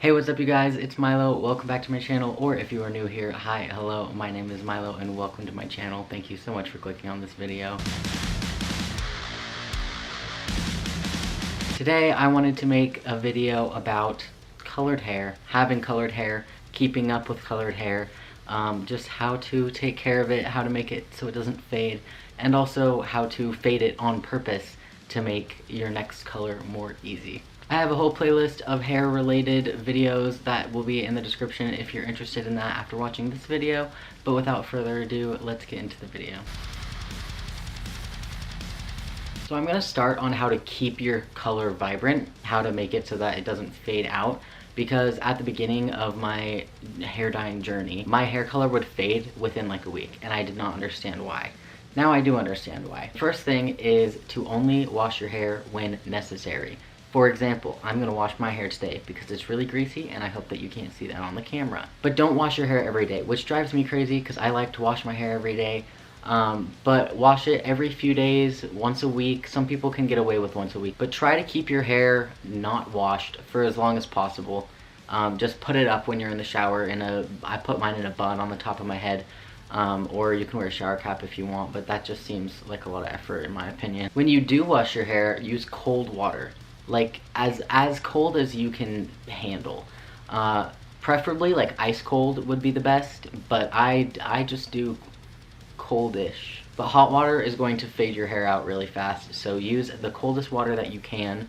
Hey, what's up you guys? It's Milo. Welcome back to my channel, or if you are new here, hi, hello, my name is Milo and welcome to my channel. Thank you so much for clicking on this video. Today I wanted to make a video about colored hair, having colored hair, keeping up with colored hair, just how to take care of it, how to make it so it doesn't fade, and also how to fade it on purpose to make your next color more easy. I have a whole playlist of hair related videos that will be in the description if you're interested in that after watching this video, but without further ado, let's get into the video. So I'm going to start on how to keep your color vibrant, how to make it so that it doesn't fade out, because at the beginning of my hair dyeing journey, my hair color would fade within like a week, and I did not understand why. Now I do understand why. First thing is to only wash your hair when necessary. For example, I'm going to wash my hair today because it's really greasy and I hope that you can't see that on the camera. But don't wash your hair every day, which drives me crazy because I like to wash my hair every day. But wash it every few days, once a week. Some people can get away with once a week. But try to keep your hair not washed for as long as possible. Just put it up when you're in the shower I put mine in a bun on the top of my head. Or you can wear a shower cap if you want, but that just seems like a lot of effort in my opinion. When you do wash your hair, use cold water. Like as cold as you can handle. Preferably like ice cold would be the best, but I just do coldish. But hot water is going to fade your hair out really fast, so use the coldest water that you can,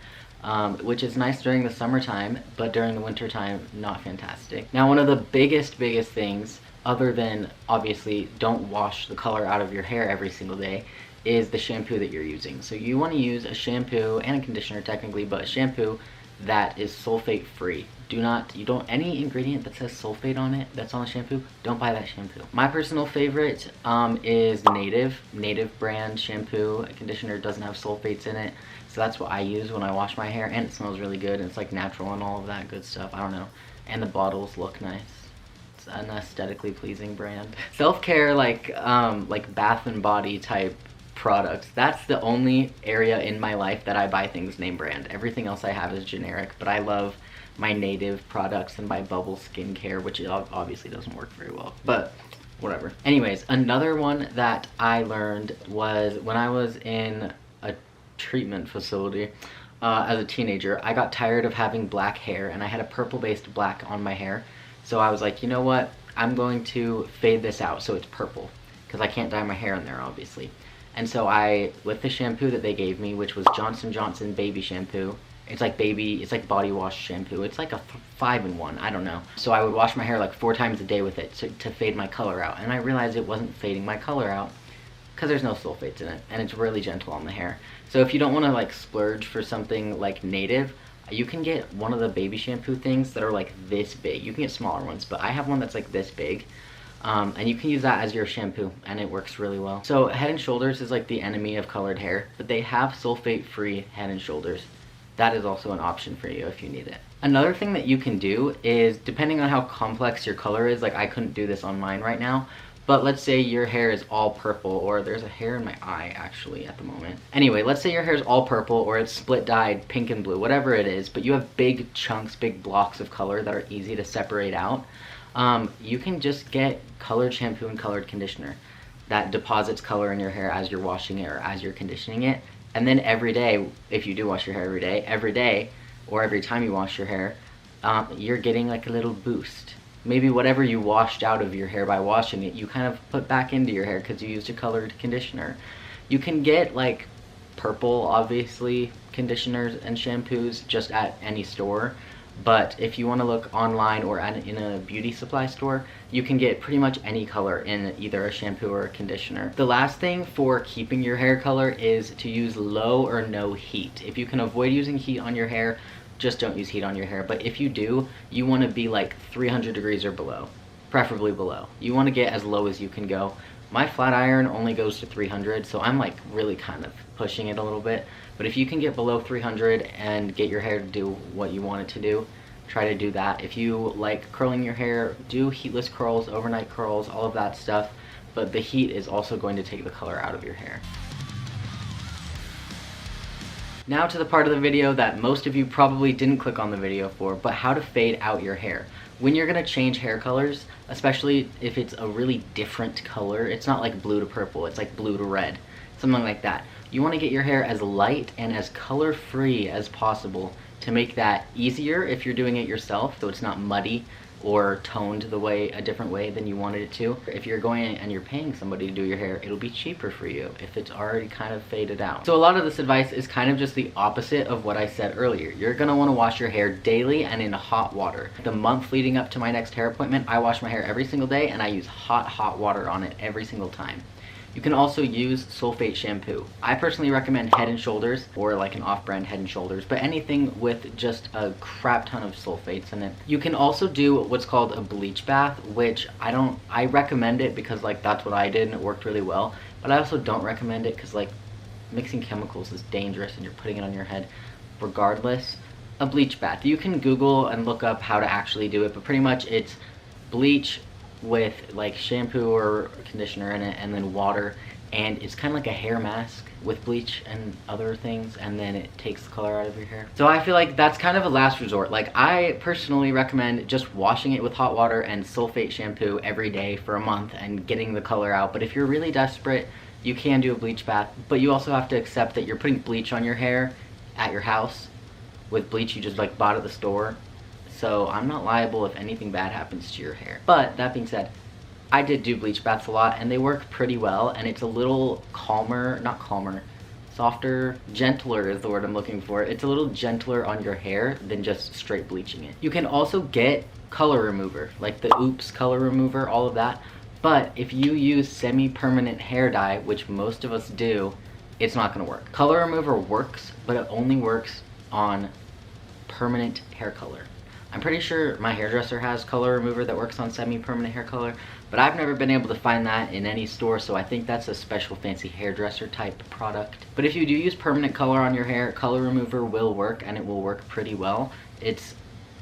which is nice during the summertime, but during the winter time, not fantastic. Now, one of the biggest things, other than obviously don't wash the color out of your hair every single day, is the shampoo that you're using. So you want to use a shampoo and a conditioner technically, but a shampoo that is sulfate free. Any ingredient that says sulfate on it that's on the shampoo, don't buy that shampoo. My personal favorite is Native brand shampoo. A conditioner doesn't have sulfates in it, so that's what I use when I wash my hair, and it smells really good, and it's like natural and all of that good stuff. I don't know. And the bottles look nice. It's an aesthetically pleasing brand. Self-care, like Bath and Body type products, that's the only area in my life that I buy things name brand. Everything else I have is generic, but I love my Native products and my Bubble skincare, which obviously doesn't work very well, but whatever. Anyways, another one that I learned was when I was in a treatment facility as a teenager. I got tired of having black hair, and I had a purple based black on my hair, so I was like, you know what, I'm going to fade this out so it's purple, because I can't dye my hair in there obviously. And so with the shampoo that they gave me, which was Johnson & Johnson baby shampoo, it's like body wash shampoo. It's like a 5-in-1, I don't know. So I would wash my hair like 4 times a day with it to fade my color out. And I realized it wasn't fading my color out because there's no sulfates in it, and it's really gentle on the hair. So if you don't want to like splurge for something like Native, you can get one of the baby shampoo things that are like this big. You can get smaller ones, but I have one that's like this big. And you can use that as your shampoo, and it works really well. So Head & Shoulders is like the enemy of colored hair, but they have sulfate-free Head & Shoulders. That is also an option for you if you need it. Another thing that you can do is, depending on how complex your color is, like I couldn't do this on mine right now, but let's say your hair is all purple, or there's a hair in my eye actually at the moment. Anyway, let's say your hair is all purple, or it's split dyed pink and blue, whatever it is, but you have big chunks, big blocks of color that are easy to separate out. You can just get colored shampoo and colored conditioner that deposits color in your hair as you're washing it or as you're conditioning it. And then every day, if you do wash your hair every day, or every time you wash your hair, you're getting like a little boost. Maybe whatever you washed out of your hair by washing it, you kind of put back into your hair because you used a colored conditioner. You can get like purple, obviously, conditioners and shampoos just at any store. But if you want to look online or in a beauty supply store, you can get pretty much any color in either a shampoo or a conditioner. The last thing for keeping your hair color is to use low or no heat. If you can avoid using heat on your hair, just don't use heat on your hair. But if you do, you want to be like 300 degrees or below, preferably below. You want to get as low as you can go. My flat iron only goes to 300, so I'm like really kind of pushing it a little bit. But if you can get below 300 and get your hair to do what you want it to do, try to do that. If you like curling your hair, do heatless curls, overnight curls, all of that stuff. But the heat is also going to take the color out of your hair. Now to the part of the video that most of you probably didn't click on the video for, but how to fade out your hair. When you're gonna change hair colors, especially if it's a really different color, it's not like blue to purple, it's like blue to red, something like that. You wanna get your hair as light and as color-free as possible to make that easier if you're doing it yourself, so it's not muddy or toned a different way than you wanted it to. If you're going and you're paying somebody to do your hair, it'll be cheaper for you if it's already kind of faded out. So a lot of this advice is kind of just the opposite of what I said earlier. You're gonna wanna wash your hair daily and in hot water. The month leading up to my next hair appointment, I wash my hair every single day and I use hot water on it every single time. You can also use sulfate shampoo. I personally recommend Head & Shoulders or like an off-brand Head & Shoulders, but anything with just a crap ton of sulfates in it. You can also do what's called a bleach bath, which I recommend it because like that's what I did and it worked really well, but I also don't recommend it because like mixing chemicals is dangerous and you're putting it on your head regardless. A bleach bath. You can Google and look up how to actually do it, but pretty much it's bleach with like shampoo or conditioner in it and then water, and it's kind of like a hair mask with bleach and other things, and then it takes the color out of your hair. So I feel like that's kind of a last resort. Like I personally recommend just washing it with hot water and sulfate shampoo every day for a month and getting the color out. But if you're really desperate, you can do a bleach bath, but you also have to accept that you're putting bleach on your hair at your house with bleach you just like bought at the store. So I'm not liable if anything bad happens to your hair. But that being said, I did do bleach baths a lot and they work pretty well, and it's a little softer, gentler is the word I'm looking for. It's a little gentler on your hair than just straight bleaching it. You can also get color remover, like the Oops color remover, all of that. But if you use semi-permanent hair dye, which most of us do, it's not gonna work. Color remover works, but it only works on permanent hair color. I'm pretty sure my hairdresser has color remover that works on semi-permanent hair color, but I've never been able to find that in any store, so I think that's a special fancy hairdresser type product. But if you do use permanent color on your hair, color remover will work, and it will work pretty well. It's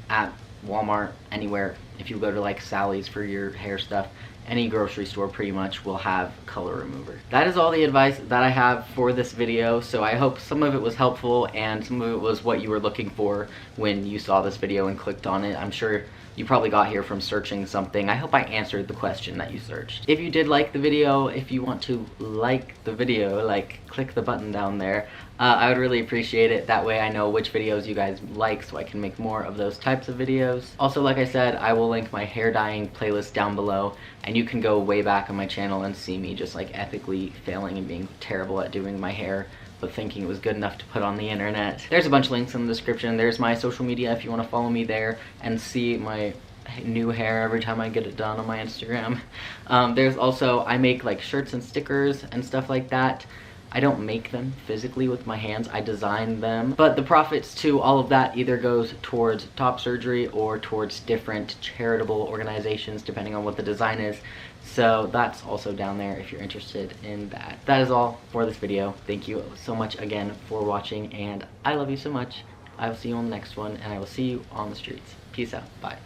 at Walmart, anywhere. If you go to like Sally's for your hair stuff, any grocery store pretty much will have color remover. That is all the advice that I have for this video, so I hope some of it was helpful and some of it was what you were looking for when you saw this video and clicked on it. I'm sure you probably got here from searching something. I hope I answered the question that you searched. If you did like the video, if you want to like the video, like click the button down there. I would really appreciate it. That way I know which videos you guys like so I can make more of those types of videos. Also, like I said, I will link my hair dyeing playlist down below, and you can go way back on my channel and see me just like epically failing and being terrible at doing my hair, but thinking it was good enough to put on the internet. There's a bunch of links in the description. There's my social media if you want to follow me there and see my new hair every time I get it done on my Instagram. There's also, I make like shirts and stickers and stuff like that. I don't make them physically with my hands, I design them. But the profits to all of that either goes towards top surgery or towards different charitable organizations depending on what the design is. So that's also down there if you're interested in that. That is all for this video. Thank you so much again for watching, and I love you so much. I will see you on the next one, and I will see you on the streets. Peace out. Bye.